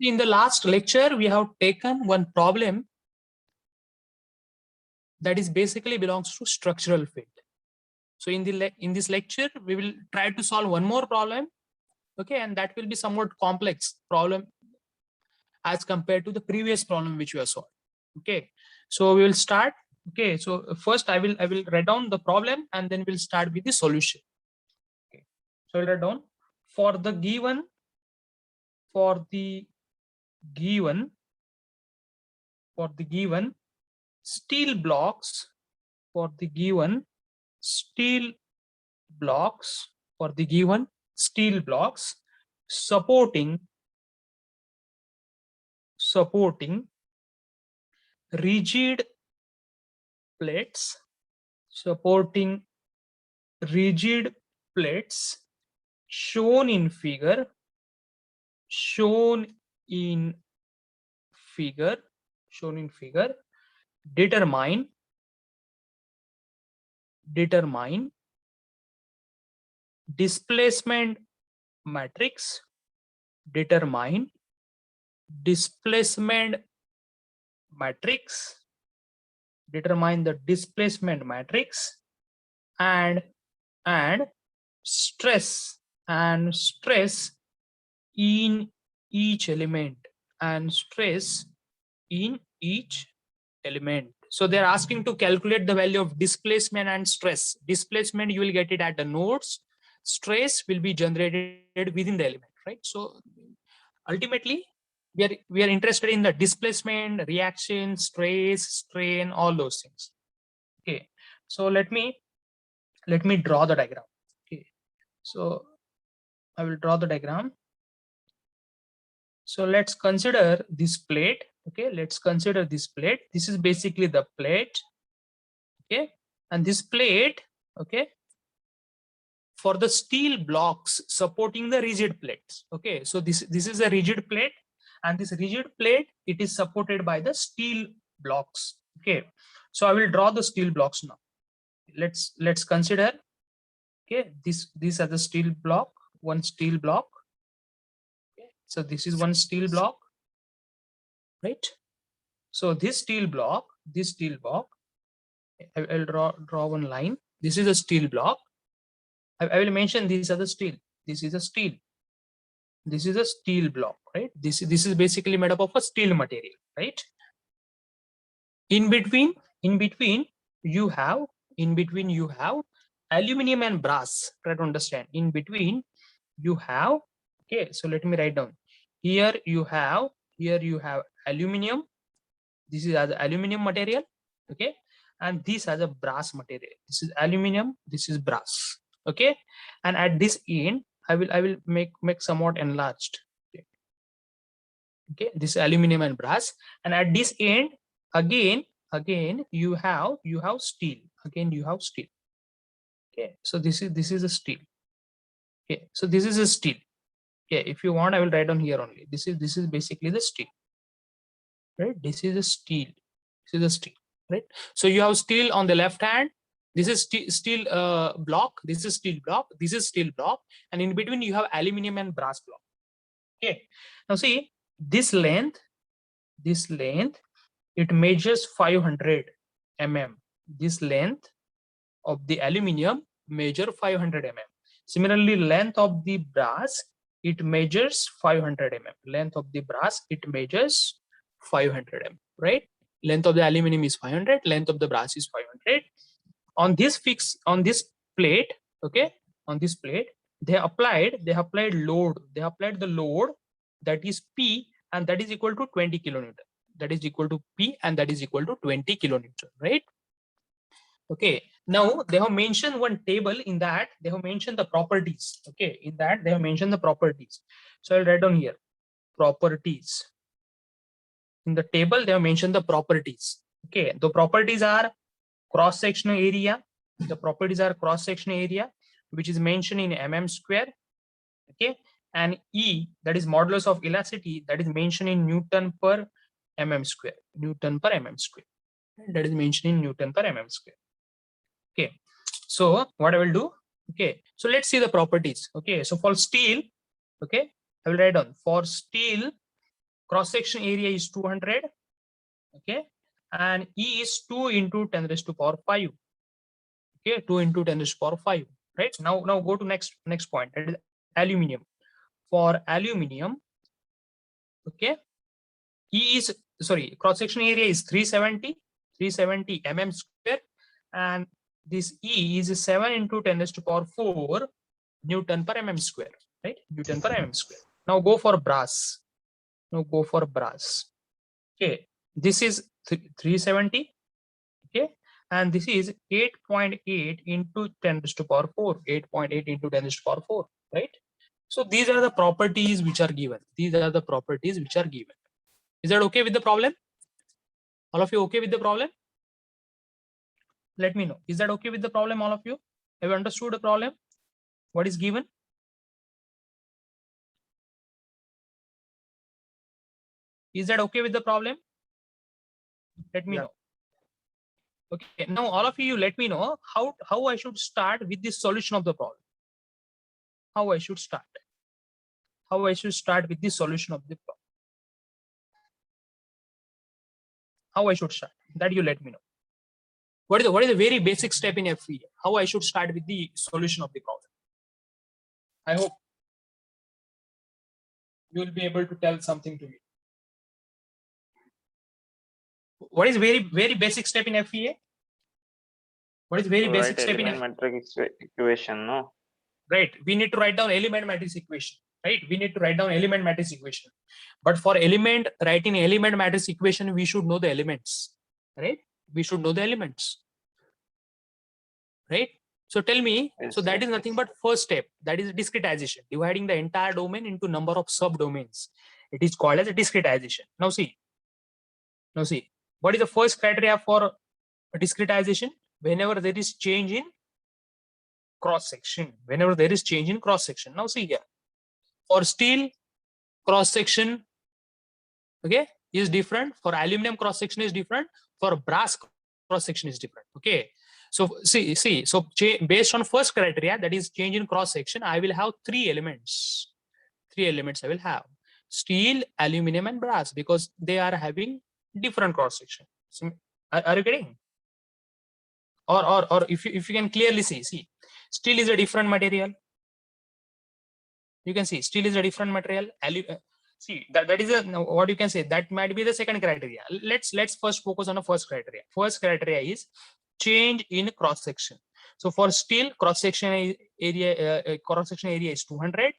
In the last lecture, we have taken one problem that is basically belongs to structural field. So in this lecture, we will try to solve one more problem. Okay, and that will be somewhat complex problem as compared to the previous problem which we have solved. Okay, so we will start. Okay, so first I will write down the problem and then we'll start with the solution. Okay, so I'll write down for the given steel blocks for the given steel blocks supporting rigid plates shown in figure determine displacement matrix determine the displacement matrix and stress in each element So they're asking to calculate the value of displacement and stress. Displacement, you will get it at the nodes. Stress will be generated within the element, right? So ultimately, we are interested in the displacement, reaction, stress, strain, all those things. Okay, so let me draw the diagram. Okay, so I will draw the diagram. So let's consider this plate. Okay, let's consider this plate. This is basically the plate. Okay, and this plate, okay, for the steel blocks supporting the rigid plates. Okay, so this is a rigid plate, and this rigid plate, it is supported by the steel blocks. Okay, so I will draw the steel blocks now. Let's consider. Okay, these are the steel block, one steel block. Okay, so this is one steel block, right? So this steel block, I'll draw one line. This is a steel block. I will mention these are the steel. This is a steel. This is a steel block, right? This is basically made up of a steel material, right? In between you have aluminum and brass. Try to understand. In between you have, okay, so let me write down. Here you have aluminum. This is as aluminum material, okay, and this has a brass material. This is aluminum, this is brass, okay, and at this end I will make somewhat enlarged. Okay, this aluminum and brass, and at this end again you have steel. Again you have steel. Okay, so this is a steel. Okay, so this is a steel. Okay, if you want I will write down here only. This is basically the steel, right? This is a steel. Right? So you have steel on the left hand. This is steel block. This is steel block. This is steel block, and in between you have aluminum and brass block. Okay. Now see this length. It measures 500 mm. This length of the aluminum measure 500 mm. Similarly, length of the brass, it measures 500 mm. Length of the brass, it measures 500 mm. Right? Length of the aluminum is 500. Length of the brass is 500. On this plate, okay, on this plate, they applied load. They applied the load that is P, and that is equal to 20 kilonewton. That is equal to P, and that is equal to 20 kilonewton. Right? Okay, now they have mentioned one table. In that they have mentioned the properties. Okay, in that they have mentioned the properties. So I'll write down here properties. In the table they have mentioned the properties. Okay, the properties are cross-sectional area. The properties are cross-sectional area, which is mentioned in mm square. Okay, and E, that is modulus of elasticity, that is mentioned in Newton per mm square. That is mentioned in Newton per mm square. Okay, so what I will do, okay, so let's see the properties. Okay, so for steel, okay, I will write down for steel cross section area is 200. Okay, and E is 2 into 10 raised to power 5. Okay, 2 into 10 raised to power 5. Right, now go to next point, that is aluminium. For aluminium, okay, cross section area is 370 mm square, and this E is 7 into 10 raised to power 4 Newton per mm square, right? Newton per mm square. Now go for brass. Okay, this is 370. Okay, and this is 8.8 into 10 raised to power 4. 8.8 into 10 raised to power 4, right? So these are the properties which are given. Is that okay with the problem? All of you okay with the problem? Let me know. Is that okay with the problem, all of you? Have you understood the problem? What is given? Is that okay with the problem? Let me know. Okay, now all of you let me know how I should start with the solution of the problem. How I should start with the solution of the problem. How I should start, that you let me know. What is the very basic step in FEA? How I should start with the solution of the problem? I hope you will be able to tell something to me. What is very basic step in FEA? What is very basic step in matrix equation? No. Right. We need to write down element matrix equation. Right. We need to write down element matrix equation. But for writing element matrix equation, we should know the elements. Right. We should know the elements. Right. So tell me. Yes, so that is nothing but first step. That is discretization. Dividing the entire domain into number of subdomains. It is called as a discretization. Now see. What is the first criteria for discretization? Whenever there is change in cross section. Now see here. For steel, cross section, okay, is different. For aluminum, cross section is different. For brass, cross section is different. Okay. So see. So based on first criteria, that is change in cross section, I will have three elements. I will have steel, aluminum, and brass, because they are having different cross section. So, are you getting? Or if you can clearly see, steel is a different material. You can see steel is a different material. See that is what you can say, that might be the second criteria. Let's first focus on the first criteria. First criteria is change in cross section. So for steel, cross section area is 200.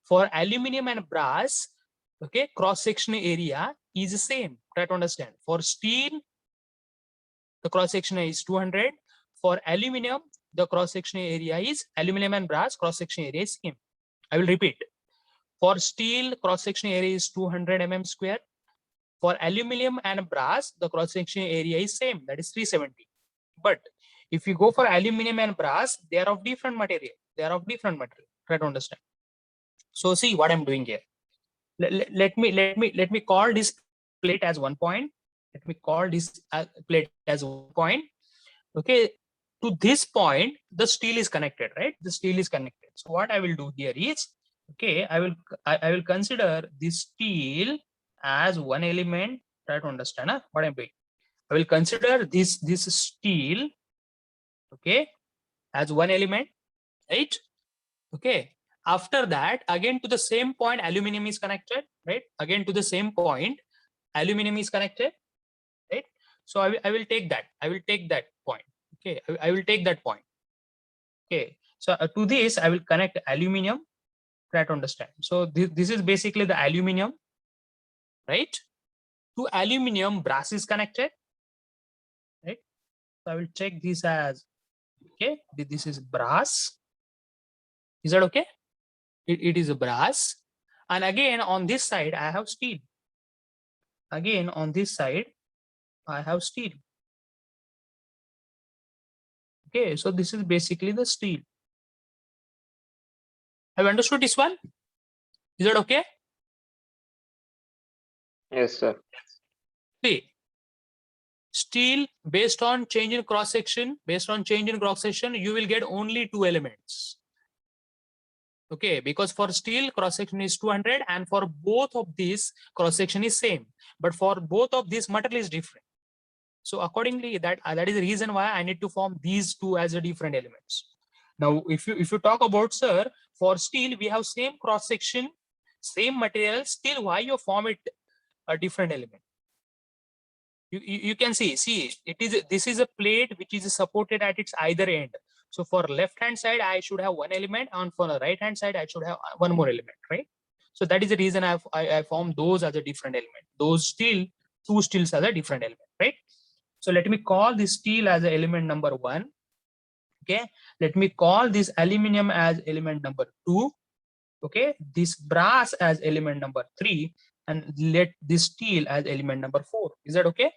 For aluminum and brass, okay, cross section area is the same. Try to understand. For steel, the cross section is 200. For aluminum, the cross section area is aluminum and brass cross section area is same. I will repeat. For steel, cross section area is 200 mm square. For aluminum and brass, the cross section area is same, that is 370. But if you go for aluminum and brass, they are of different material. Try to understand. So see what I'm doing here. Let me call this plate as 1 point. Let me call this plate as 1 point. Okay. To this point, the steel is connected, right? The steel is connected. So what I will do here is, okay, I will consider this steel as one element. Try to understand what I'm doing. I will consider this steel, okay, as one element, right? Okay. After that, again to the same point, aluminum is connected, right? Again to the same point, aluminum is connected, right? So I will take that. Point. Okay, I will take that point. Okay, so to this I will connect aluminum. Try to understand. So this is basically the aluminum, right? To aluminum, brass is connected, right? So I will check this as, okay, this is brass. Is that okay? It is a brass. And again on this side I have steel. Again on this side I have steel. Okay, so this is basically the steel. Have you understood this one? Is that okay? Yes, sir. See, steel, based on change in cross section, you will get only two elements. Okay, because for steel cross section is 200 and for both of these cross section is same, but for both of these material is different. So accordingly, that is the reason why I need to form these two as a different elements. Now, if you talk about, sir, for steel we have same cross section, same material, still why you form it a different element? You can see this is a plate which is supported at its either end. So for left hand side I should have one element, and for the right hand side I should have one more element, right? So that is the reason I formed those as a different element. Those steel, two steels as a different element, right? So let me call this steel as a element number 1. Okay, let me call this aluminum as element number 2. Okay, this brass as element number 3, and let this steel as element number 4. Is that okay?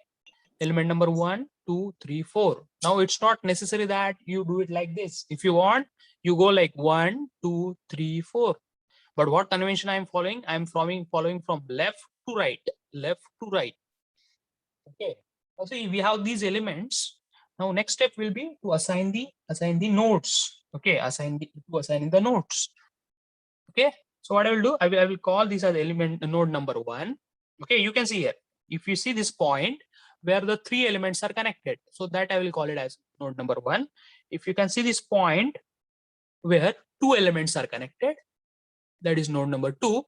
Element number 1, 2, 3, 4. Now it's not necessary that you do it like this. If you want, you go like 1, 2, 3, 4. But what convention I'm following? I'm following from left to right, left to right. Okay. Also, we have these elements. Now, next step will be to assign the nodes. Okay, assigning the nodes. Okay. So what I will do, I will call this as element node number 1. Okay, you can see here. If you see this point where the 3 elements are connected, so that I will call it as node number 1. If you can see this point where 2 elements are connected, that is node number 2.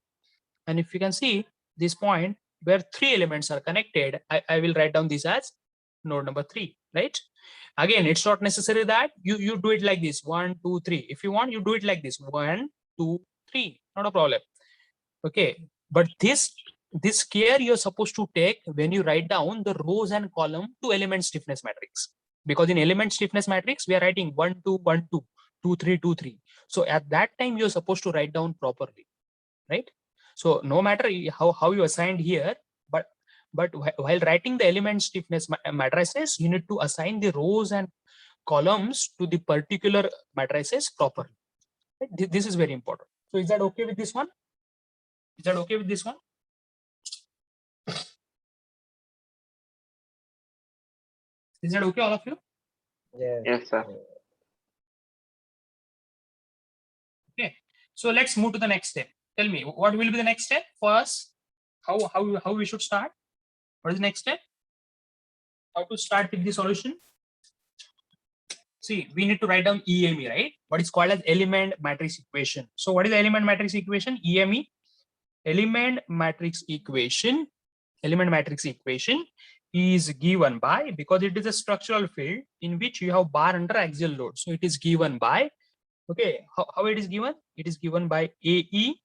And if you can see this point where 3 elements are connected, I will write down this as node number 3, right? Again, it's not necessary that you do it like this, 1, 2, 3. If you want, you do it like this, 1, 2, 3, not a problem. Okay, but this care you're supposed to take when you write down the rows and column to element stiffness matrix, because in element stiffness matrix we are writing 1, 2, 1, 2, 2, 3, 2, 3. So at that time you're supposed to write down properly, right? So no matter how you assigned here, but while writing the element stiffness matrices, you need to assign the rows and columns to the particular matrices properly. Right? This is very important. So is that okay with this one? Is that okay with this one? Is that okay, all of you? Yes, sir. Okay. So let's move to the next step. Tell me, what will be the next step for us? How we should start? What is the next step? How to start with the solution? See, we need to write down EME, right? What is called as element matrix equation. So what is the element matrix equation? EME, element matrix equation. Element matrix equation is given by, because it is a structural field in which you have bar under axial load. So it is given by, okay, how it is given? It is given by AE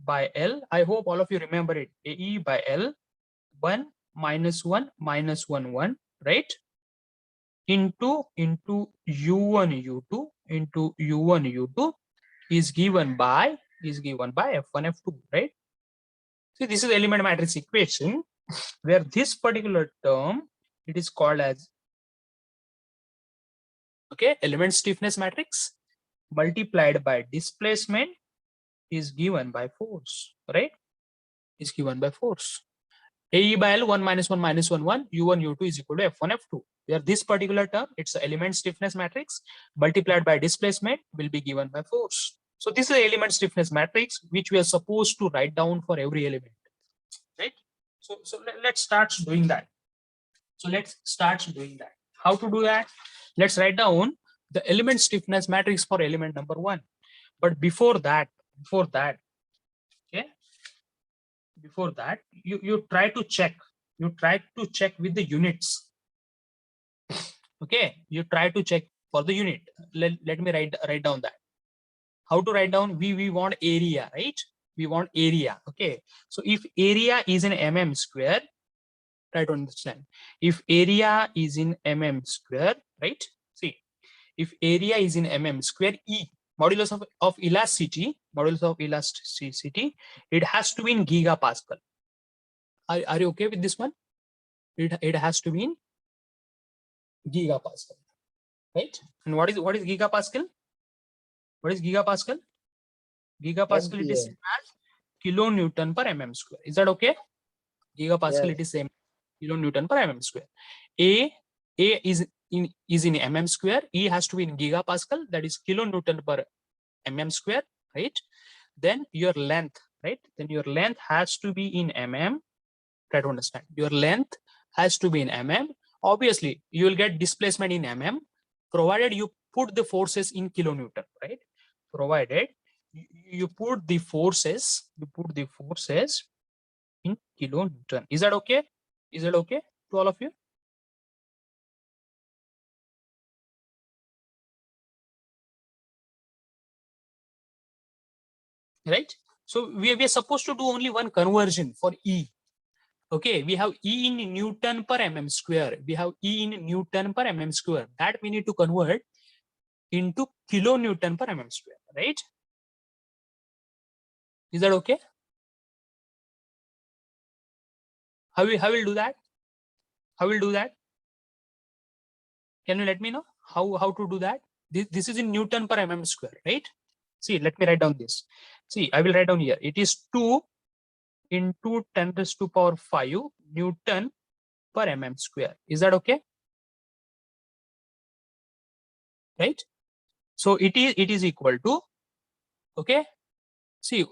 by L. I hope all of you remember it. AE by L, 1 minus 1 minus 1, 1, right? Into U1 U2 into U1 U2 is given by F1 F2, right? So this is element matrix equation where this particular term, it is called as, okay, element stiffness matrix multiplied by displacement is given by force, right? Is given by force. AE by L, 1 minus 1 minus 1, 1, U1 U2 is equal to F1 F2. Where this particular term, it's the element stiffness matrix multiplied by displacement will be given by force. So this is the element stiffness matrix which we are supposed to write down for every element, right? So let's start doing that. So let's start doing that. How to do that? Let's write down the element stiffness matrix for element number 1. But before that, okay, before that, you try to check with the units. Okay, you try to check for the unit. Let me write down that. How to write down? We want area, right? We want area. Okay, so if area is in mm square, try to understand. If area is in mm square, right? See, if area is in mm square, E, modulus of elasticity, it has to be in gigapascal. Are you okay with this one? It has to be in gigapascal, right? And what is gigapascal? What is gigapascal? Gigapascal, it is same as kilonewton per mm square. Is that okay? Gigapascal, it is same kilonewton per mm square. A is in mm square. E has to be in gigapascal, that is kilonewton per mm square. right? Then your length, right? Then your length has to be in mm. Try to understand. Your length has to be in mm. Obviously, you will get displacement in mm, provided you put the forces in kilonewton, right? Provided you put the forces, in kilonewton. Is that okay? Is that okay to all of you? Right? So we are supposed to do only one conversion for E. Okay, we have E in Newton per mm square. We have E in Newton per mm square. That we need to convert into kilonewton per mm square, right? Is that okay? How will do that? How will do that? Can you let me know how to do that? This is in Newton per mm square, right? See, let me write down this. See, I will write down here. It is 2 into 10 raised to power 5 Newton per mm square. Is that okay? Right? So it is equal to, okay? See,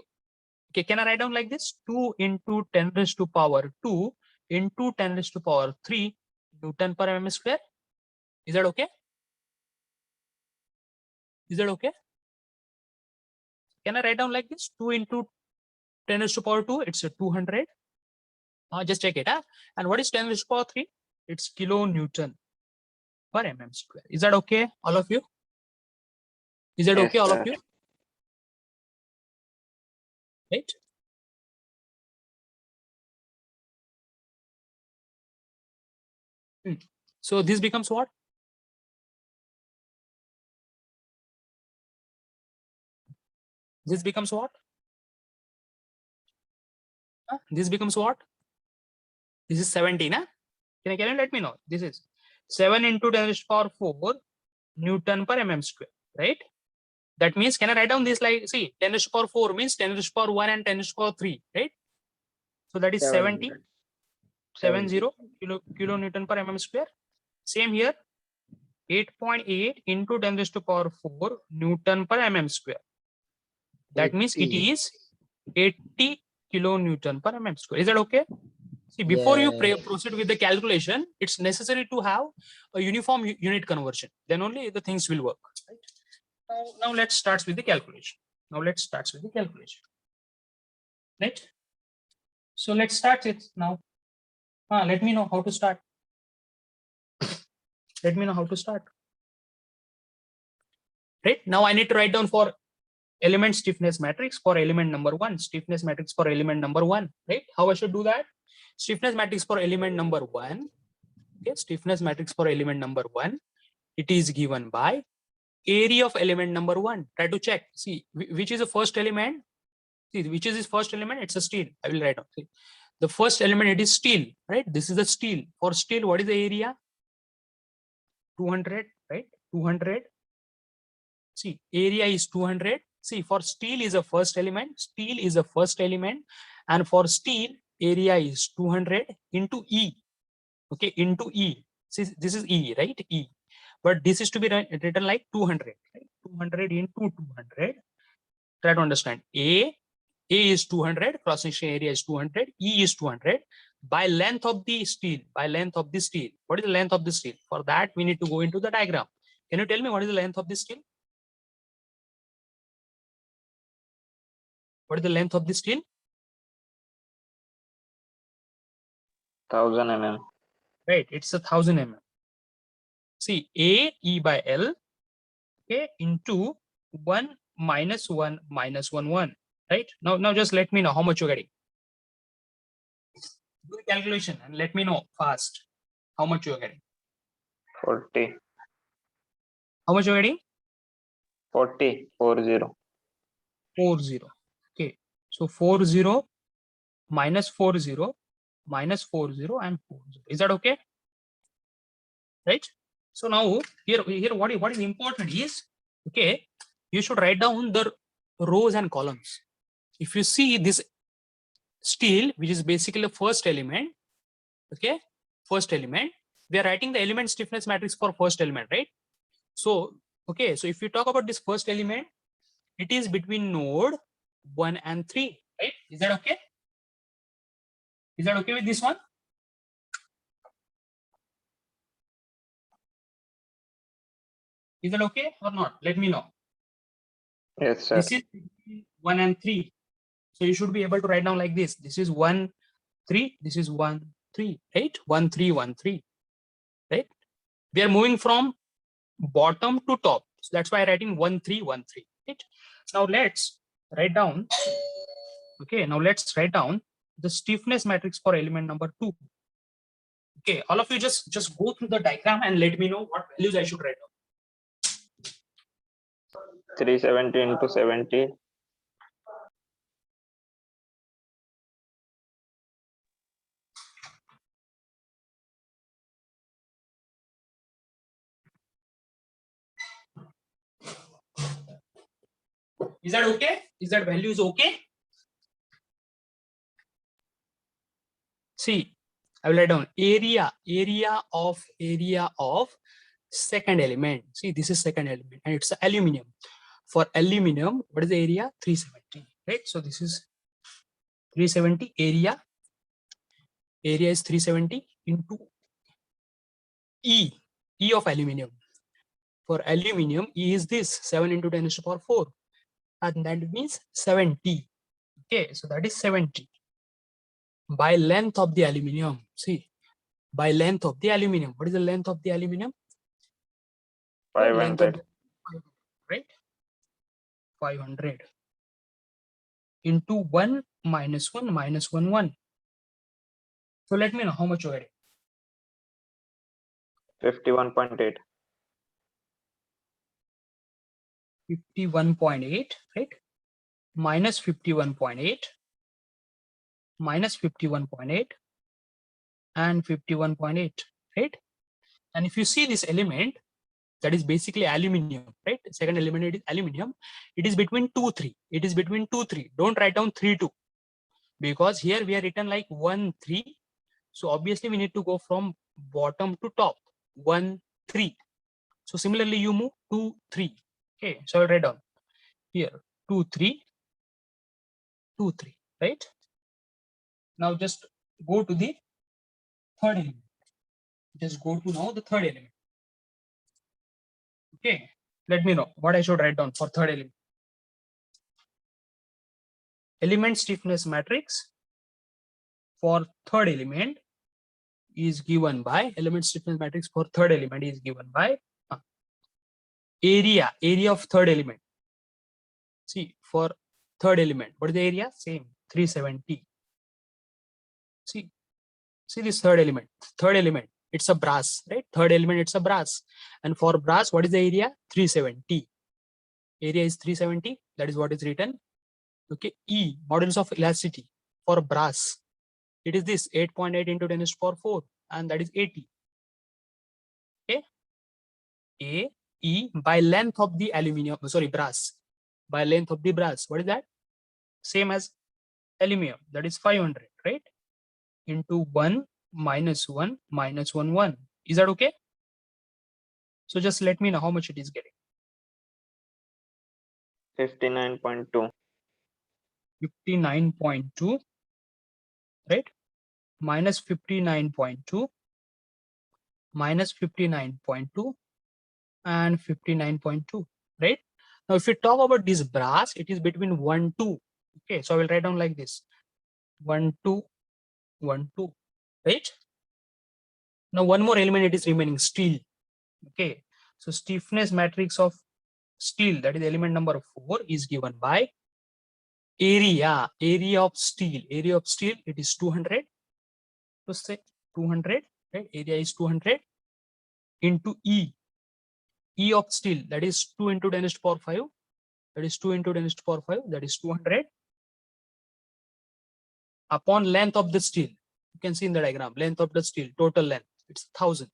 okay, can I write down like this? 2 into 10 raised to power 2 into 10 raised to power 3 Newton per mm square. Is that okay? Is that okay? Can I write down like this? 2 into 10 raised to power 2, it's a 200. Just check it. And what is 10 raised to power 3? It's kilonewton per mm square. Is that okay, all of you? Is that Yes, okay, all of sir. you? Right? So this becomes what? This becomes what? This becomes what? This is 17. Can you let me know? This is 7 into 10 raised to power 4 Newton per mm square, right? That means, can I write down this like, see, 10 raised to power 4 means 10 raised to power 1 and 10 raised to power 3, right? So that is 70 kilonewton per mm square. Same here, 8.8 into 10 raised to power 4 Newton per mm square. That means it is 80 kilonewton per mm square. Is that okay? See, before you proceed with the calculation, it's necessary to have a uniform unit conversion. Then only the things will work. Right? Now let's start with the calculation. Right? So let's start it now. Let me know how to start. Let me know how to start. Right? Now I need to write down for element stiffness matrix for element number 1, stiffness matrix for element number 1, right? How I should do that? Stiffness matrix for element number 1. Okay, stiffness matrix for element number 1. It is given by area of element number 1. Try to check. See, which is the first element? See, which is this first element? It's a steel. I will write down. See, the first element, it is steel, right? This is the steel. For steel, what is the area? 200, right? 200. See, area is 200. See, for steel is a first element. Steel is a first element. And for steel, area is 200 into E. Okay, into E. See, this is E, right? E. But this is to be written like 200. Right? 200 into 200. Try to understand. A is 200. Cross-section area is 200. E is 200. By length of the steel. By length of the steel. What is the length of the steel? For that, we need to go into the diagram. Can you tell me what is the length of the steel? What is the length of the steel? 1000 mm. Right, it's 1000 mm. See, A E by L, okay, into 1 minus 1 minus 1 1. Right? Now just let me know how much you're getting. Do the calculation and let me know fast how much you're getting. 40. How much you're getting? 40. 40. 40. Okay. So 40 minus 40 minus 40 and 40. Is that okay? Right? So now here what is important is, okay, you should write down the rows and columns. If you see this steel, which is basically the first element, okay, first element, we are writing the element stiffness matrix for first element, right? So, okay, so if you talk about this first element, it is between node 1 and 3, right? Is that okay? Is that okay with this one? Is that okay or not? Let me know. Yes, sir. This is between 1 and 3. So you should be able to write down like this. This is 1, 3. This is 1, 3, right? 1, 3, 1, 3, right? We are moving from bottom to top. So that's why I'm writing 1, 3, 1, 3, right? Now let's write down. Okay, now let's write down the stiffness matrix for element number 2. Okay, all of you just go through the diagram and let me know what values I should write down. 370 into 70. Is that okay? Is that value is okay? See, I will write down area of second element. See, this is second element and it's aluminum. For aluminum, what is the area? 370, right? So this is 370 area. Area is 370 into E of aluminum. For aluminum, E is this 7 into 10 to the power 4, and that means 70. Okay, so that is 70 by length of the aluminum. See, by length of the aluminum. What is the length of the aluminum? Okay, length of 500. the, right? 500 into 1 minus 1 minus 1 1. So let me know how much you are. 51.8. 51.8, right? Minus 51.8 minus 51.8 and 51.8, right? And if you see this element, that is basically aluminum, right? Second element, it is aluminum. It is between 2, 3. It is between 2, 3. Don't write down 3, 2. Because here we are written like 1, 3. So obviously we need to go from bottom to top. 1, 3. So similarly, you move 2, 3. Okay, so I'll write down here 2, 3, 2, 3, right? Now just go to the third element. Just go to now the third element. Okay, let me know what I should write down for third element. Element stiffness matrix for third element is given by element stiffness matrix for third element is given by area of third element. See, for third element, what is the area? Same, 370. See this third element. Third element, it's a brass, right? Third element, it's a brass. And for brass, what is the area? 370. Area is 370. That is what is written. Okay, E, modulus of elasticity for brass. It is this 8.8 into 10 to the power 4, and that is 80. Okay, A, E by length of the aluminum, sorry, brass. By length of the brass, what is that? Same as aluminum, that is 500, right? Into 1 minus 1 minus 1 1. Is that okay? So just let me know how much it is getting. 59.2. 59.2, right? Minus 59.2 minus 59.2 and 59.2, right? Now if we talk about this brass, it is between 1 2. Okay, so I will write down like this 1 2 1 2, right? Now one more element, it is remaining, steel. Okay, so stiffness matrix of steel, that is element number 4, is given by area of steel. Area of steel, it is 200. So say 200, right? Area is 200 into E of steel, that is 2 into 10 to the power 5. That is 2 into 10 to the power 5. That is 200 upon length of the steel. You can see in the diagram, length of the steel, total length, it's 1000.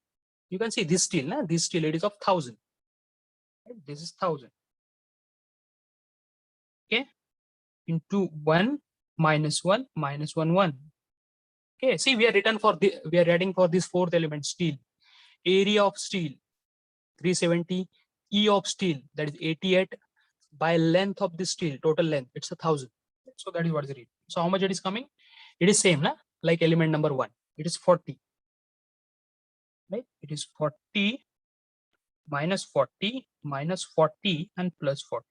You can see this steel, this steel, it is of 1000. Right? This is 1000. Okay, into 1 minus 1 minus 1 1. Okay, see, we are writing for this fourth element, steel. Area of steel 370, E of steel, that is 88, by length of the steel, total length, it's 1000. So that is what is it. So how much it is coming? It is same, na? Like element number 1. It is 40. Right? It is 40 minus 40 minus 40 and plus 40.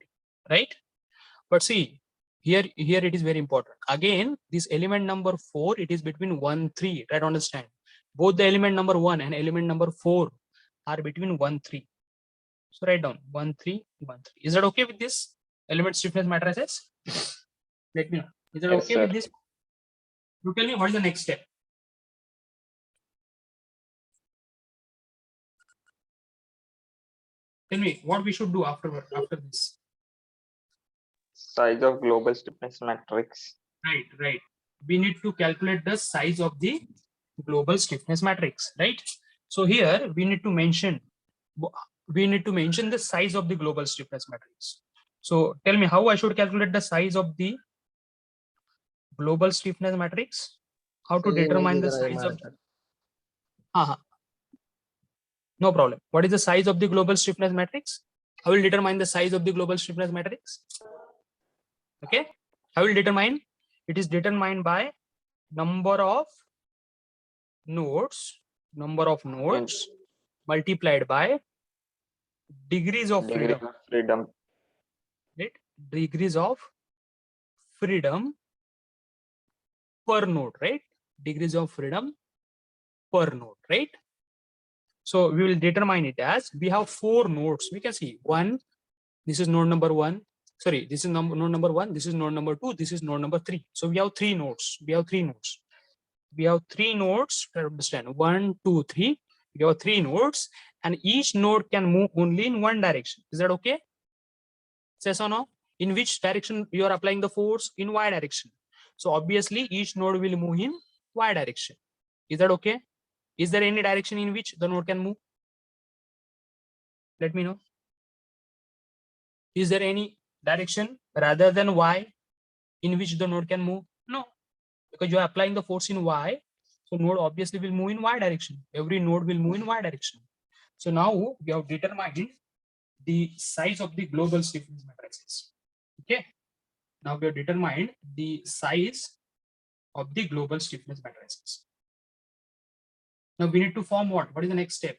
Right? But see, here it is very important. Again, this element number 4, it is between 1, 3. Try to understand. Both the element number 1 and element number 4 are between 1, 3. So write down 1, 3, 1, 3. Is that okay with this element stiffness matrices? Let me know. Is that Yes, okay sir. with this? You tell me what is the next step. Tell me what we should do after this. Size of global stiffness matrix. Right. We need to calculate the size of the global stiffness matrix, right? So here we need to mention the size of the global stiffness matrix. So tell me how I should calculate the size of the global stiffness matrix. How to determine the size of no problem. What is the size of the global stiffness matrix? I will determine the size of the global stiffness matrix. Okay, I will determine. It is determined by number of nodes multiplied by degrees of Degree freedom. of freedom. Right? Degrees of freedom per node, right? Degrees of freedom per node, right? So we will determine it as we have 4 nodes. We can see 1. This is node number 1. Sorry, this is node number 1. This is node number 2. This is node number 3. So we have 3 nodes. We have 3 nodes. To understand 1, 2, 3. We have 3 nodes, and each node can move only in one direction. Is that okay? Yes or no? In which direction you are applying the force? In y direction. So obviously each node will move in y direction. Is that okay? Is there any direction in which the node can move? Let me know. Is there any direction rather than y in which the node can move? No, because you are applying the force in y. So node obviously will move in y direction. Every node will move in y direction. So now we have determined the size of the global stiffness matrices. Okay. Now we have determined the size of the global stiffness matrices. Now we need to form what? What is the next step?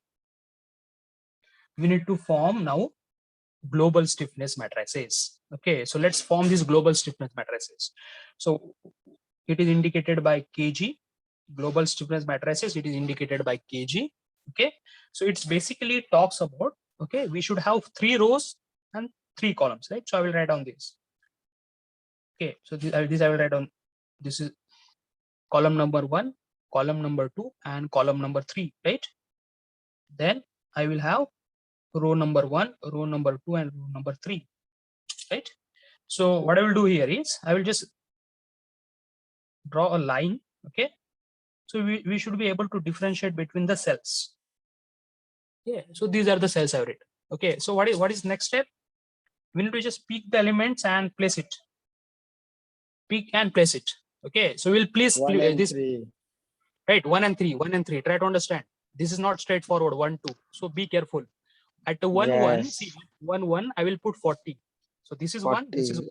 We need to form now global stiffness matrices. Okay, so let's form these global stiffness matrices. So it is indicated by kg. Global stiffness matrices, it is indicated by kg. Okay, so it's basically talks about, okay, we should have 3 rows and 3 columns, right? So I will write down this. Okay, so this I will write down. This is column number 1, column number 2, and column number 3, right? Then I will have row number 1, row number 2, and row number 3, right? So what I will do here is I will just draw a line. Okay, so we should be able to differentiate between the cells. Yeah, so these are the cells I've written. Okay, so what is next step? We need to just pick the elements and place it. Pick and place it. Okay, so we'll place this. 3. Right, 1 and 3. Try to understand. This is not straightforward. 1, 2. So be careful. At the 1, 1, see 1, 1, I will put 40. So this is 1. This is 1.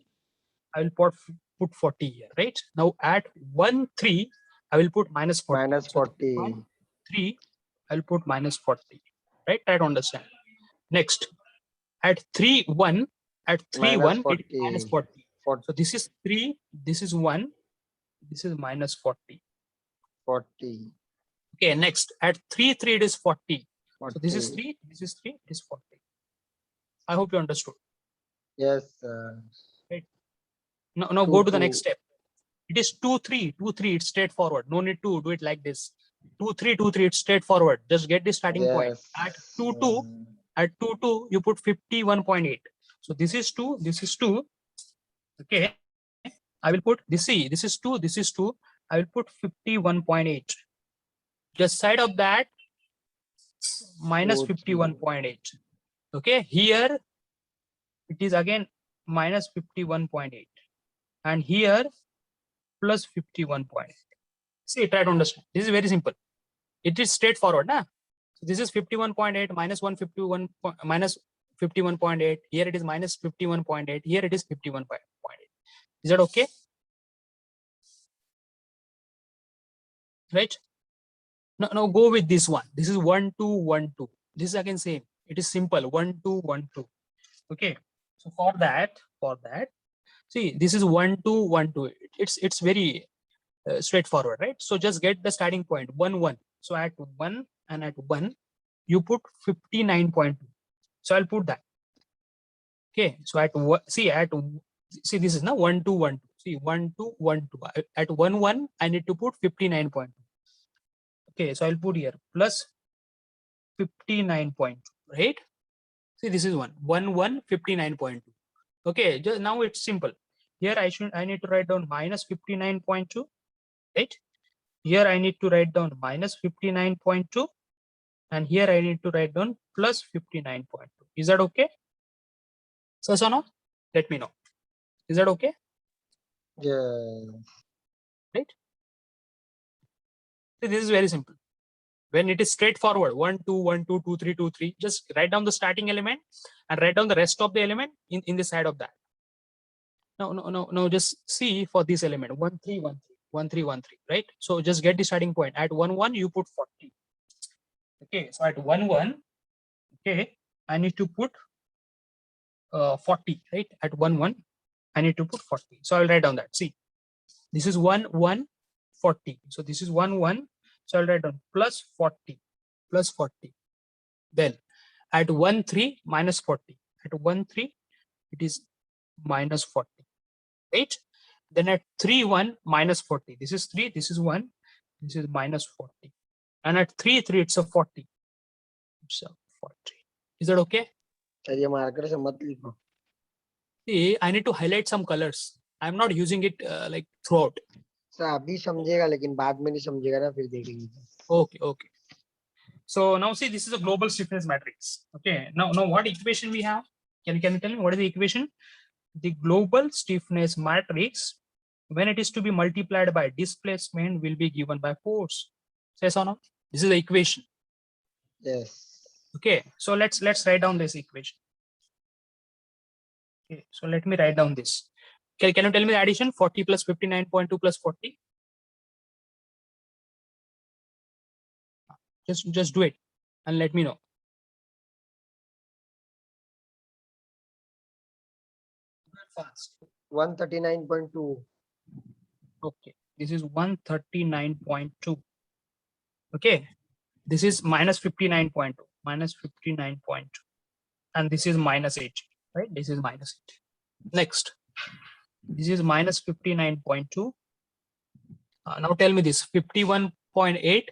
I will put 40 here, right? Now at 1, 3, I will put minus 40. Minus 40. 1, 3, I will put minus 40. Right? Try to understand. Next, at 3, 1, at 3, 1, it is minus 40. So this is 3, this is 1, this is minus 40. 40. Okay, next at 3, 3, it is 40. 40. So this is 3, this is 3, it is 40. I hope you understood. Yes. Right. Now go to the next step. It is 2, 3, 2, 3. It's straightforward. No need to do it like this. 2, 3, 2, 3. It's straightforward. Just get the starting point. At 2, 2, at 2, 2, you put 51.8. So this is 2, this is 2. Okay. I will put this. See, this is 2, this is 2. I will put 51.8. Just side of that, minus 51.8. Okay. Here, it is again minus 51.8. And here, plus 51.8. See, try to understand. This is very simple. It is straightforward. Nah? So this is 51.8 minus 151, minus 51.8. Here it is minus 51.8. Here it is 51.8. Is that okay? Right? Now go with this one. This is 1 2 1 2. This is again same. It is simple 1 2 1 2. Okay. So for that, see, this is 1 2 1 2. It's very straightforward, right? So just get the starting point 1 1. So at 1 and at 1, you put 59.2. So I'll put that. Okay. So at see this is now 1 2 1 2. See 1 2 1 2. At 1 1, I need to put 59.2. Okay. So I'll put here plus 59.2, right? See, this is 1 1 59.2. Okay, just now it's simple. Here I need to write down minus 59.2, right? Here I need to write down minus 59.2, and here I need to write down plus 59.2. Is that okay? So no? Let me know. Is that okay? Yes. Right? So this is very simple. When it is straightforward, 1 2 1 2 2 3 2 3, just write down the starting element and write down the rest of the element in the side of that. No, just see for this element 1 3 1 3 1 3 1 3, right? So just get the starting point. At 1 1, you put 40. Okay, so at 1 1, okay, I need to put 40, right? At 1 1, I need to put 40. So I'll write down that. See, this is 1 1 40. So this is 1 1. So I'll write down plus 40, plus 40. Then at 1 3 minus 40. At 1 3, it is minus 40, right? Then at 3 1 minus 40. This is 3, this is 1, this is minus 40. And at 3 3, it's a 40. It's a 40. Is that okay? ये marker से मत लिखो. See, I need to highlight some colors. I'm not using it like throughout. Sir अभी समझेगा लेकिन बाद में नहीं समझेगा ना फिर देखेंगे. Okay. So now see, this is a global stiffness matrix. Okay. Now what equation we have? Can you tell me what is the equation? The global stiffness matrix, when it is to be multiplied by displacement, will be given by force. Yes or no? This is the equation. Yes. Okay. So let's write down this equation. Okay. So let me write down this. Can you tell me the addition? 40 plus 59.2 plus 40. Just do it and let me know. Fast. 139.2. Okay, this is 139.2. Okay, this is minus 59.2, minus 59.2, and this is minus 80, right? This is minus 80. Next, this is minus 59.2. Now tell me this 51.8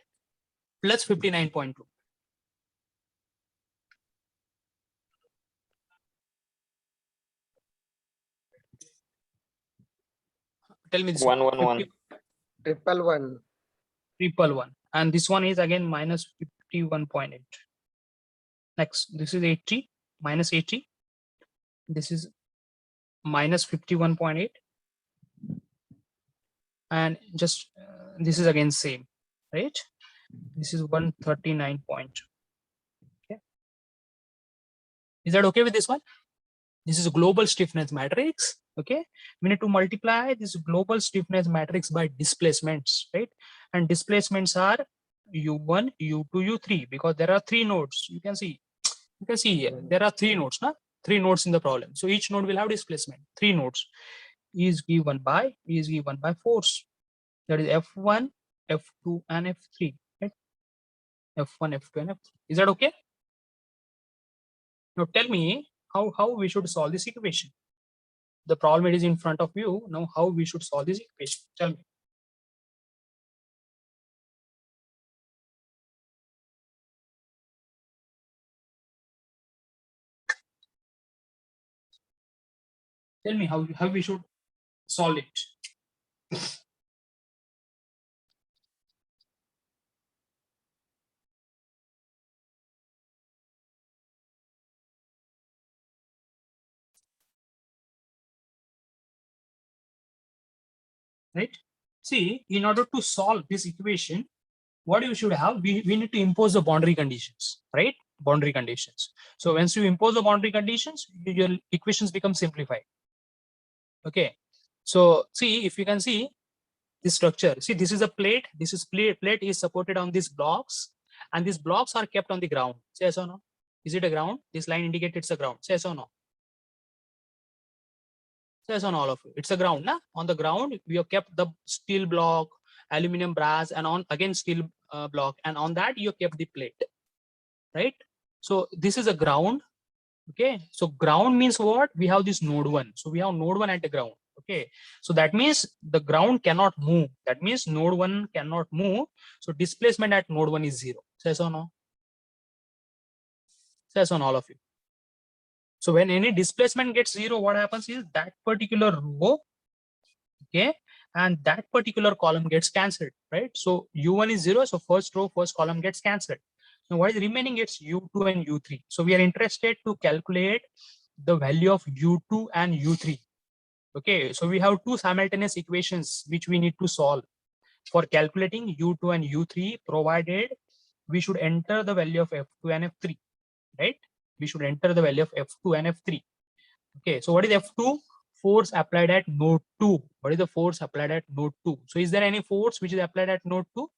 plus 59.2. Tell me this 1 1 1. 111. 111, and this one is again minus 51.8. Next, this is 80 minus 80. This is minus 51.8, and just this is again same, right? This is 139.2. Okay, is that okay with this one? This is a global stiffness matrix. Okay, we need to multiply this global stiffness matrix by displacements, right? And displacements are u1, u2, u3, because there are 3 nodes. You can see here there are 3 nodes, na? 3 nodes in the problem. So each node will have displacement. 3 nodes is given by force. That is F1, F2, and F3. Right? F1, F2, and F3. Is that okay? Now tell me how we should solve this equation. The problem it is in front of you. Now how we should solve this equation? Tell me. Tell me how we should solve it. Right? See, in order to solve this equation, what you should have, we need to impose the boundary conditions, right? boundary conditions. So once you impose the boundary conditions, your equations become simplified. Okay. So see, if you can see this structure, see, this is a plate. This is plate is supported on these blocks, and these blocks are kept on the ground. Say yes or no? Is it a ground? This line indicates it's a ground. Say yes or no? Say yes on all of you. It's a ground. Na? On the ground, we have kept the steel block, aluminum, brass, and on again steel block, and on that you have kept the plate. Right? So this is a ground. Okay. So ground means what? We have this node 1. So we have node 1 at the ground. Okay. So that means the ground cannot move. That means node 1 cannot move. So displacement at node 1 is 0. Says or no? Says on all of you. So when any displacement gets 0, what happens is that particular row, okay, and that particular column gets cancelled, right? So u1 is 0. So first row, first column gets cancelled. Now what is remaining? It's u2 and u3. So we are interested to calculate the value of u2 and u3. Okay, so we have two simultaneous equations which we need to solve for calculating u2 and u3, provided we should enter the value of f2 and f3, right? We should enter the value of f2 and f3. Okay, so what is f2? Force applied at node 2. What is the force applied at node 2? So is there any force which is applied at node 2?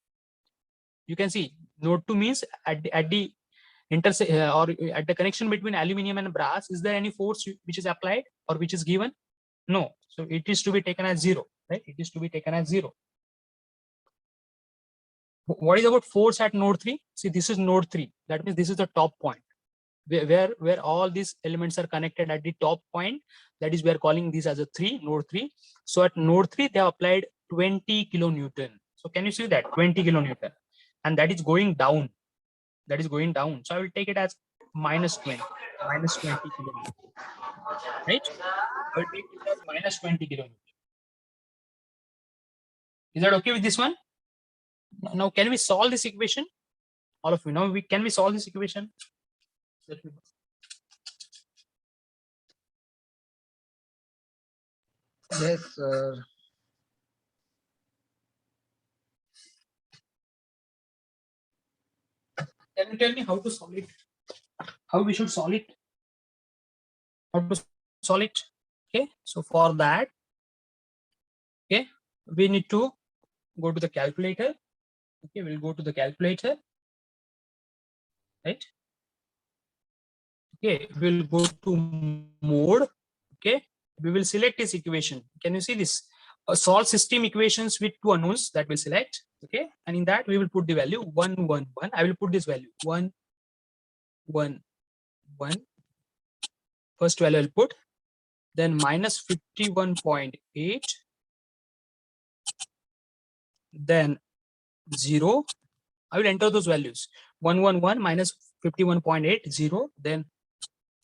You can see node 2 means at the or at the connection between aluminum and brass. Is there any force which is applied or which is given? No. So it is to be taken as 0, right? It is to be taken as 0. What is about force at node 3? See, this is node 3. That means this is the top point where all these elements are connected at the top point. That is, we are calling this as a node 3. So at node 3, they have applied 20 kilonewton. So can you see that 20 kilonewton? And that is going down. That is going down. So I will take it as minus 20 kilonewton. Right? I will take it as minus 20 kilonewton. Is that okay with this one? Now, can we solve this equation? All of you, now can we solve this equation? Yes, sir. Can you tell me how to solve it? How we should solve it? How to solve it? Okay, so for that, okay, we need to go to the calculator. Okay, we'll go to the calculator, right? Okay, we'll go to mode. Okay, we will select this equation. Can you see this? Solve system equations with two unknowns, that will select. Okay, and in that we will put the value 1 1 1. I will put this value 1 1 1. First value I'll put, then minus 51.8, then 0. I will enter those values 1 1 1 minus 51.8 0, then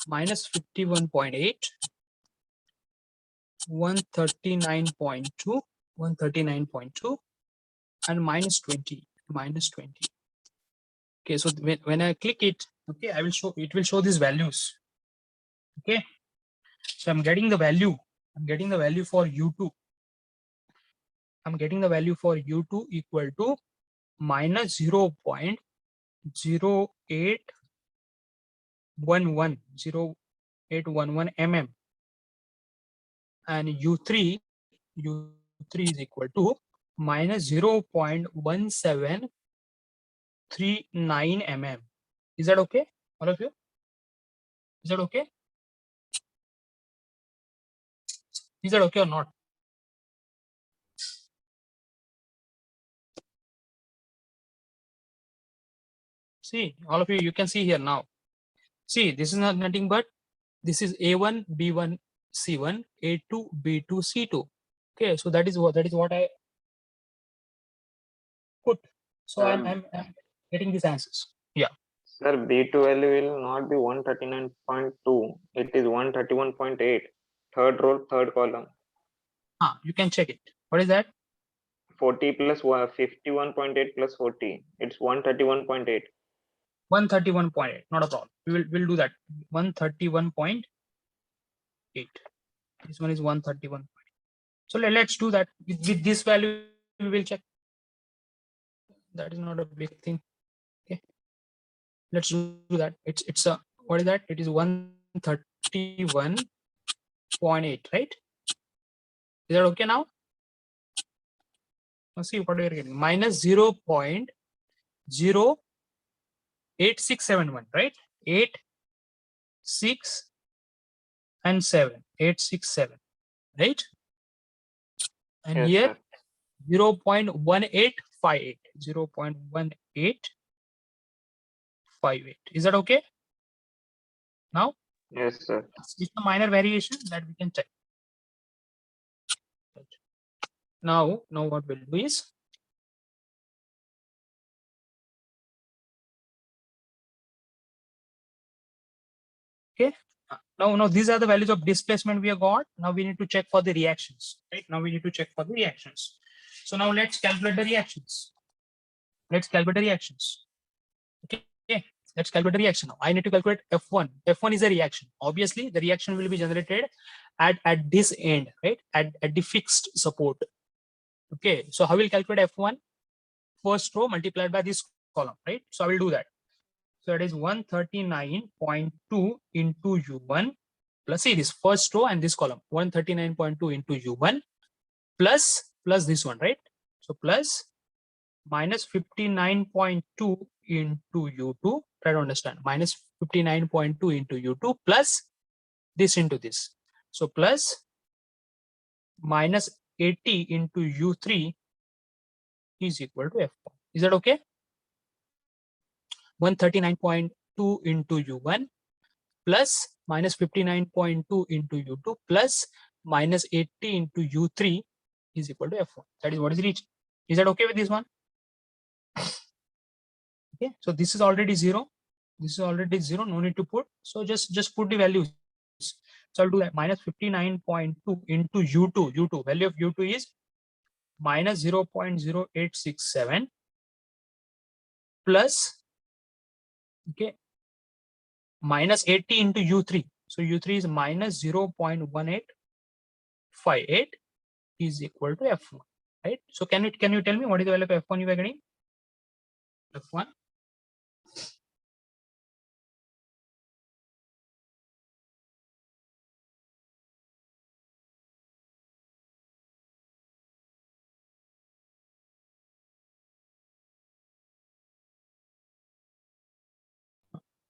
minus 51.8, 139.2, 139.2, and minus 20, minus 20. Okay, so when I click it, okay, I will show, it will show these values. Okay, so I'm getting the value. I'm getting the value for u2. I'm getting the value for u2 equal to minus 0.0811, 0811 mm, and u3 is equal to minus 0.1739 mm. Is that okay, all of you? Is that okay? Is that okay or not? See, all of you, you can see here now. See, this is not nothing but this is A1, B1, C1, A2, B2, C2. Okay, so that is what I put. So I'm getting these answers. Yeah. Sir, B2 value will not be 139.2. It is 131.8. Third row, third column. You can check it. What is that? 40 plus 51.8 plus 40. It's 131.8. 131.8. Not a problem. We'll do that. 131.8. This one is 131. So let's do that. With this value, we will check. That is not a big thing. Okay. Let's do that. It's a, what is that? It is 131.8, right? Is that okay now? Let's see what we are getting. Minus 0.08671, right? 8, 6, and 7. 867, right? And Yes, here sir. 0.1858. 0.1858. Is that okay? Now Yes, sir. it's a minor variation that we can check. Now what we'll do is, okay, now these are the values of displacement we have got. Now we need to check for the reactions, right? Now we need to check for the reactions. So now let's calculate the reactions. Let's calculate the reactions. Okay, let's calculate the reaction. Now I need to calculate F1. F1 is a reaction. Obviously the reaction will be generated at this end, right? At the fixed support. Okay, so how will calculate F1? First row multiplied by this column, right? So I will do that. So it is 139.2 into U1 plus, see, this first row and this column, 139.2 into U1 plus this one, right? So plus minus 59.2 into U2. Try to understand. Minus 59.2 into U2 plus this into this. So plus minus 80 into U3 is equal to F1. Is that okay? 139.2 into U1 plus minus 59.2 into U2 plus minus 80 into U3 is equal to F1. That is what is reached. Is that okay with this one? Okay, so this is already 0. This is already 0. No need to put. So just put the values. So I'll do that. Minus 59.2 into U2. U2 value of U2 is minus 0.0867 plus, okay, minus 80 into U3. So U3 is minus 0.1858 is equal to F1, right? So can you tell me what is the value of F1 you are getting? F1.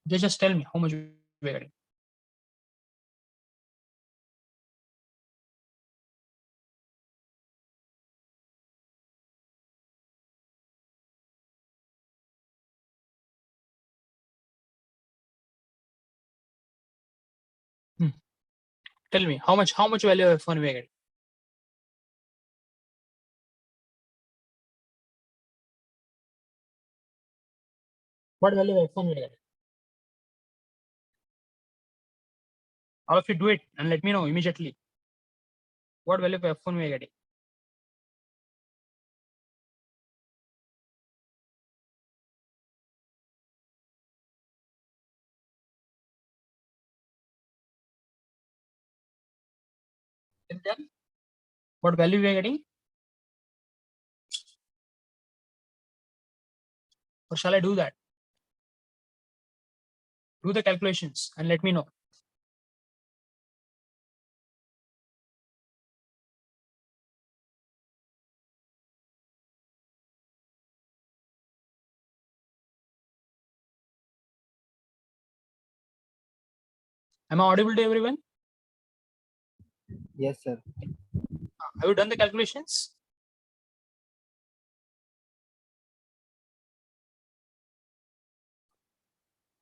Just tell me how much we are getting. Tell me how much value of F1 we are getting. What value of F1 we are getting? All of you do it and let me know immediately. What value of F1 we are getting? What value we are getting? Or shall I do that? Do the calculations and let me know. Am I audible to everyone? Yes, sir. Have you done the calculations?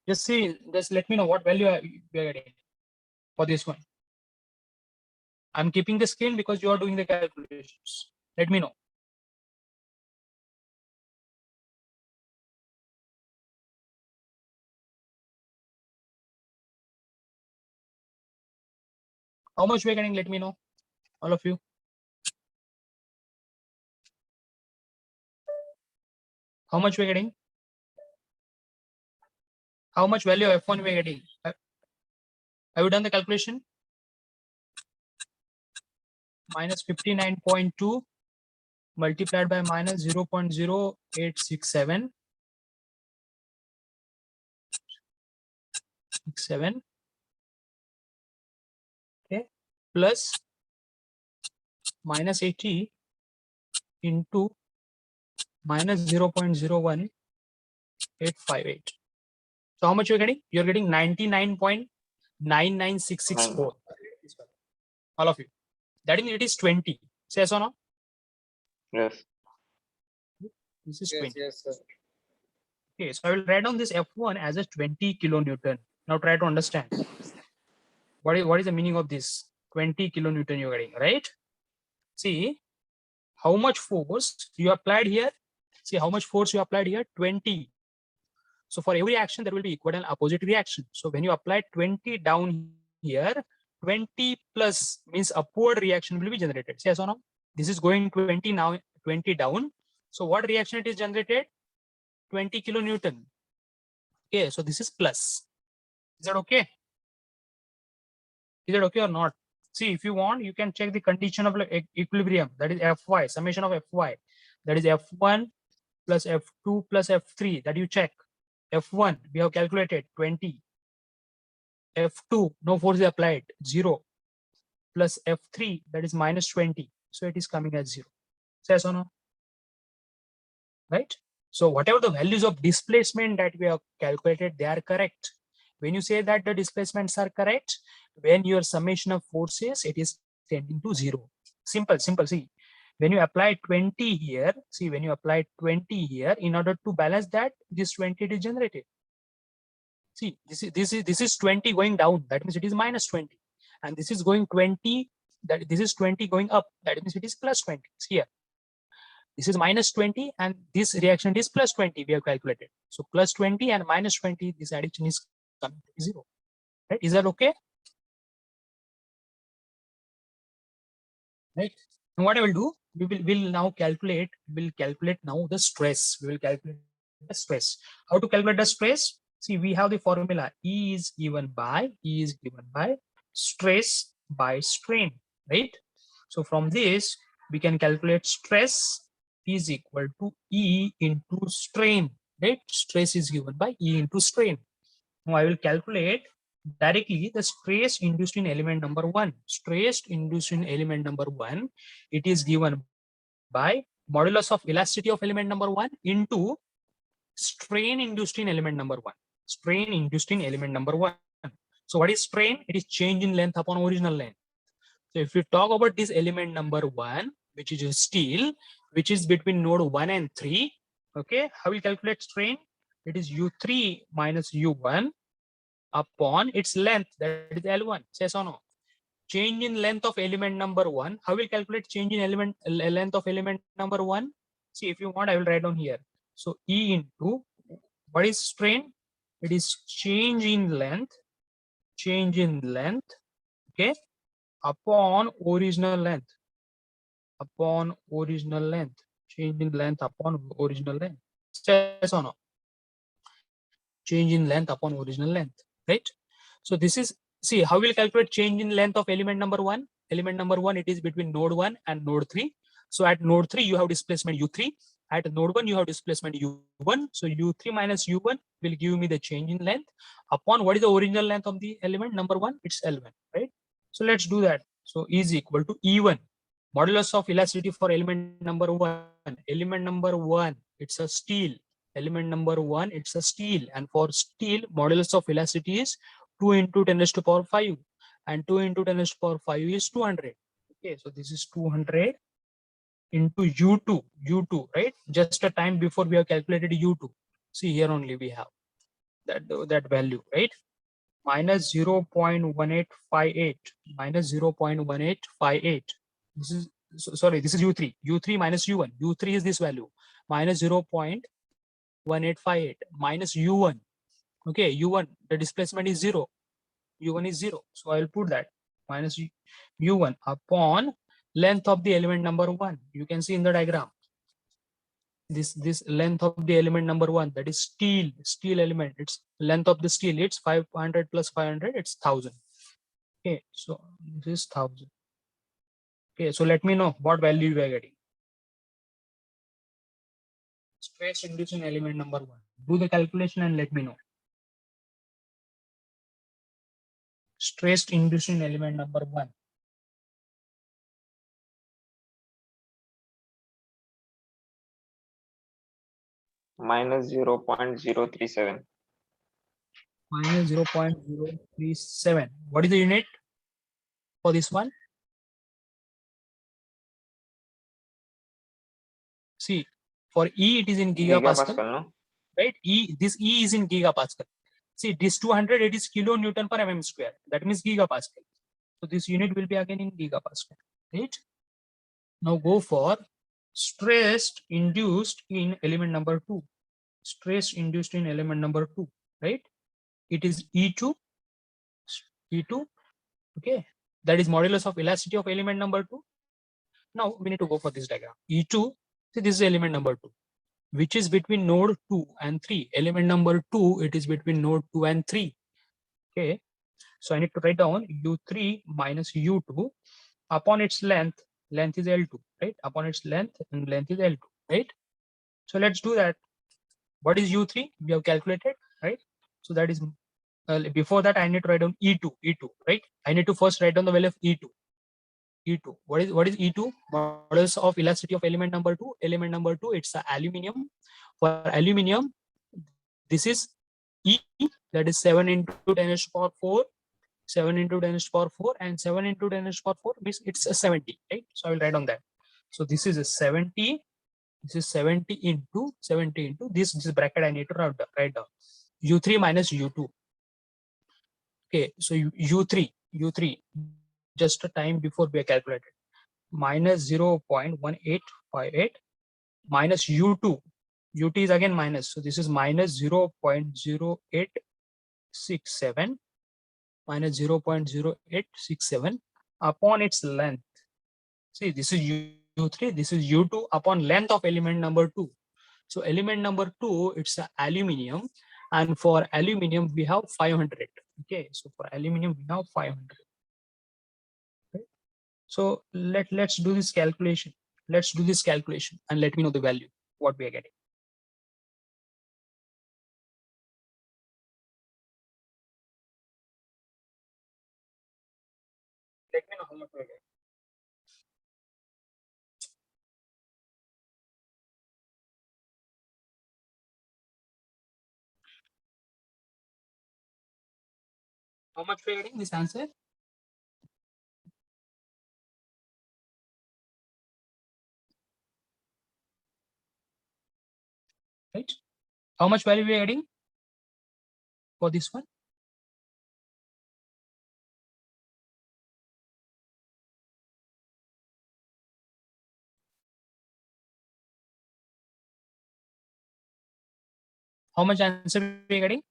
Just see, just let me know what value we are getting for this one. I'm keeping the screen because you are doing the calculations. Let me know. How much we are getting? Let me know, all of you. How much we are getting? How much value of F1 we are getting? Have you done the calculation? Minus 59.2 multiplied by minus 0.0867 7, okay, plus minus 80 into minus 0.01858. So how much you're getting? You're getting 99.99664. All of you. That means it is 20. Say yes or no? Yes. This is Yes, 20. yes, sir. Okay, so I will write down this F1 as a 20 kilonewton. Now try to understand what is the meaning of this 20 kilonewton you're getting, right? See how much force you applied here. See how much force you applied here, 20. So for every action, there will be equal and opposite reaction. So when you apply 20 down here, 20 plus means upward reaction will be generated. Yes or no? This is going 20 now, 20 down. So what reaction it is generated? 20 kilonewton. Okay, so this is plus. Is that okay? Is that okay or not? See, if you want, you can check the condition of equilibrium. That is Fy, summation of Fy. That is F1 plus F2 plus F3. That you check. F1, we have calculated 20. F2, no force is applied, 0. Plus F3, that is minus 20. So it is coming as 0. Yes or no? Right? So whatever the values of displacement that we have calculated, they are correct. When you say that the displacements are correct, when your summation of forces, it is tending to 0. Simple. See, when you apply 20 here, see, when you apply 20 here, in order to balance that, this 20 is generated. See, this is 20 going down. That means it is minus 20. And this is going 20. That this is 20 going up. That means it is plus 20. See here. This is minus 20 and this reaction is plus 20. We have calculated. So plus 20 and minus 20. This addition is coming to 0. Right? Is that okay? Right. And what I will do, we'll now calculate. We'll calculate now the stress. We will calculate the stress. How to calculate the stress? See, we have the formula E is given by stress by strain, right? So from this, we can calculate stress is equal to E into strain, right? Stress is given by E into strain. Now I will calculate directly the stress induced in element number 1. Stress induced in element number 1, it is given by modulus of elasticity of element number 1 into strain induced in element number 1. Strain induced in element number 1. So what is strain? It is change in length upon original length. So if we talk about this element number 1, which is steel, which is between node 1 and 3, okay, how we calculate strain? It is U3 minus U1 upon its length, that is L1. Yes or no? Change in length of element number 1. How will calculate change in element length of element number 1? See, if you want, I will write down here. So E into what is strain? It is change in length, okay, upon original length, change in length upon original length. Yes or no? Change in length upon original length, right? So this is, see, how we'll calculate change in length of element number 1? Element number 1, it is between node 1 and node 3. So at node 3, you have displacement U3. At node 1, you have displacement U1. So U3 minus U1 will give me the change in length upon what is the original length of the element number 1? It's L1, right? So let's do that. So E is equal to E1. Modulus of elasticity for element number 1. Element number 1, it's a steel. Element number 1, it's a steel. And for steel, modulus of elasticity is 2 into 10 raised to power 5. And 2 into 10 raised to power 5 is 200. Okay, so this is 200 into U2, right? Just a time before we have calculated U2. See, here only we have that value, right? Minus 0.1858. Minus 0.1858. This is, sorry, this is U3. U3 minus U1. U3 is this value. Minus 0.1858 minus U1. Okay, U1, the displacement is 0. U1 is 0. So I will put that minus U1 upon length of the element number 1. You can see in the diagram. This length of the element number 1, that is steel element. It's length of the steel. It's 500 plus 500. It's 1000. Okay, so this is 1000. Okay, so let me know what value you are getting. Stress inducing element number 1. Do the calculation and let me know. stress induced in element number 1. Minus 0.037. Minus 0.037. What is the unit for this one? See, for E it is in gigapascal, No? right? This E is in gigapascal. See, this 200, it is kilonewton per mm square. That means gigapascal. So this unit will be again in gigapascal, right? Now go for stress induced in element number 2. Stress induced in element number 2, right? It is E2. E2. Okay. That is modulus of elasticity of element number 2. Now we need to go for this diagram. E2. See, this is element number 2, which is between node 2 and 3. Element number 2, it is between node 2 and 3. Okay. So I need to write down U3 minus U2 upon its length. Length is L2, right? Upon its length, and length is L2, right? So let's do that. What is U3? We have calculated, right? So that is before that I need to write down E2, right? I need to first write down the value of E2. E2. What is E2? Modulus of elasticity of element number 2. Element number 2, it's the aluminium. For aluminium, this is E, that is 7 into 10 raised to power 4. 7 into 10 raised to power 4, and 7 into 10 raised to power 4 means it's a 70, right? So I will write on that. So this is a 70. This is 70 into this bracket I need to write down. U3 minus U2. Okay, so U3, just a time before we calculated, minus 0.1858 minus U2. UT is again minus, so this is minus 0.0867 minus 0.0867 upon its length. See, this is U3, this is U2 upon length of element number 2. So element number 2, it's a aluminium, and for aluminium we have 500. Okay, so for aluminium we have 500. Okay. So let's do this calculation. Let's do this calculation and let me know the value what we are getting. Let me know how much we are getting. How much we are getting this answer? Right? How much value we are getting for this one? How much answer we are getting?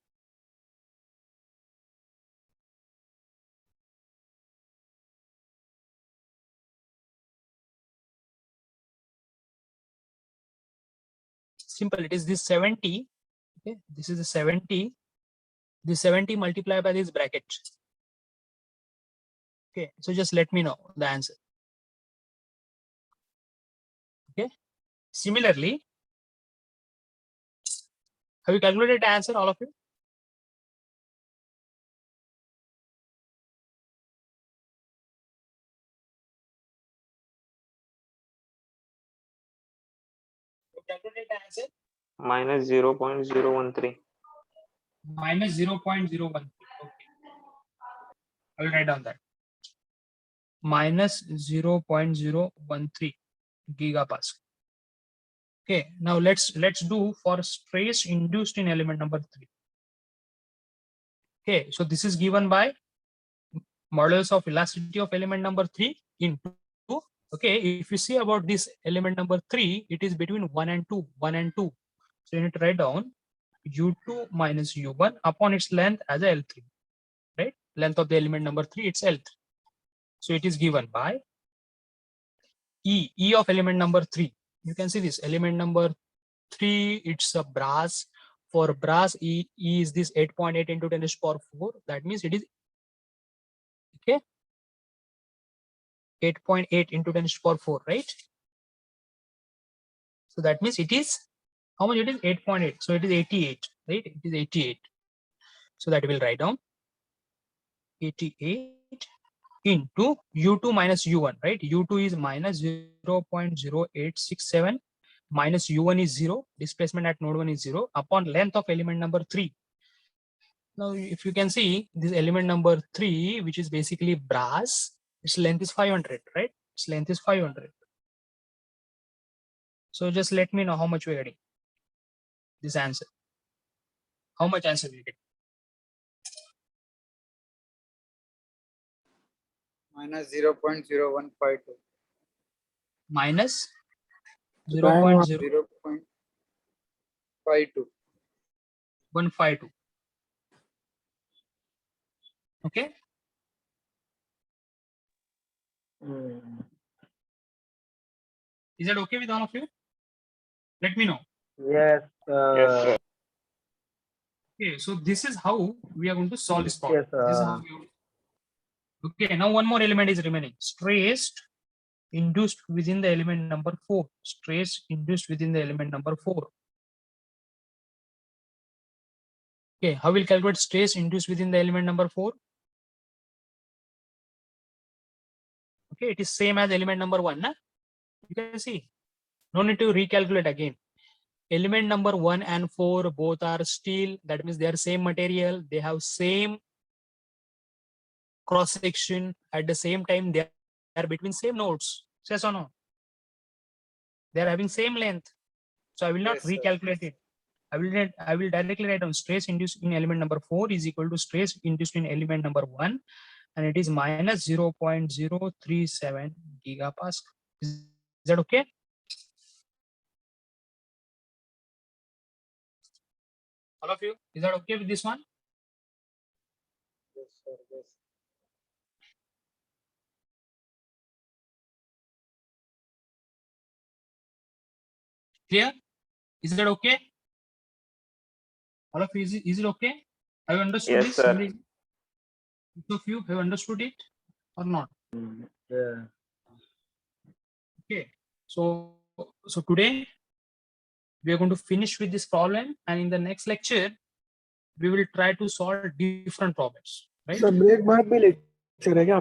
Simple, it is this 70. Okay, this is the 70. This 70 multiplied by this bracket. Okay, so just let me know the answer. Okay, similarly, have you calculated the answer, all of you? Calculate the answer. Minus 0.013. Minus 0.01. Okay, I will write down that. Minus 0.013 gigapascal. Okay, now let's do for stress induced in element number 3. Okay, so this is given by modulus of elasticity of element number 3 into. Okay, if you see about this element number 3, it is between 1 and 2. So you need to write down U2 minus U1 upon its length as a L3, right? Length of the element number 3, it's L3. So it is given by E of element number 3. You can see this element number 3, it's a brass. For brass, E is this 8.8 into 10 to the power 4. That means it is, okay, 8.8 into 10 to the power 4, right? So that means it is, how much it is? 8.8. So it is 88, right? It is 88. So that will write down 88 into U2 minus U1, right? U2 is minus 0.0867 minus U1 is 0. Displacement at node 1 is 0 upon length of element number 3. Now, if you can see this element number 3, which is basically brass, its length is 500, right? Its length is 500. So just let me know how much we're getting this answer. How much answer we get? minus 0.0152. Minus Minus 0.0152. 0.52. Okay. Is that okay with all of you? Let me know. Yes. Yes, sir. Okay, so this is how we are going to solve this problem. Yes, This is how we are- Okay, now one more element is remaining. Stress induced within the element number 4. Stress induced within the element number 4. Okay, how will calculate stress induced within the element number 4? Okay, it is same as element number 1. Na? You can see. No need to recalculate again. Element number 1 and 4 both are steel. That means they are same material. They have same cross section. At the same time, they are between same nodes. Yes or no? They are having same length. So I will not Yes, sir. recalculate it. I will directly write down stress induced in element number 4 is equal to stress induced in element number 1, and it is minus 0.037 gigapascal. Is that okay? All of you, is that okay with this one? Yes, sir. Yes. Clear? Is that okay? All of you, is it okay? Have you understood Yes, this? sir. Each of you have understood it or not? Yeah. Okay. So today we are going to finish with this problem, and in the next lecture we will try to solve different problems. Right? Break बाद भी lecture है क्या?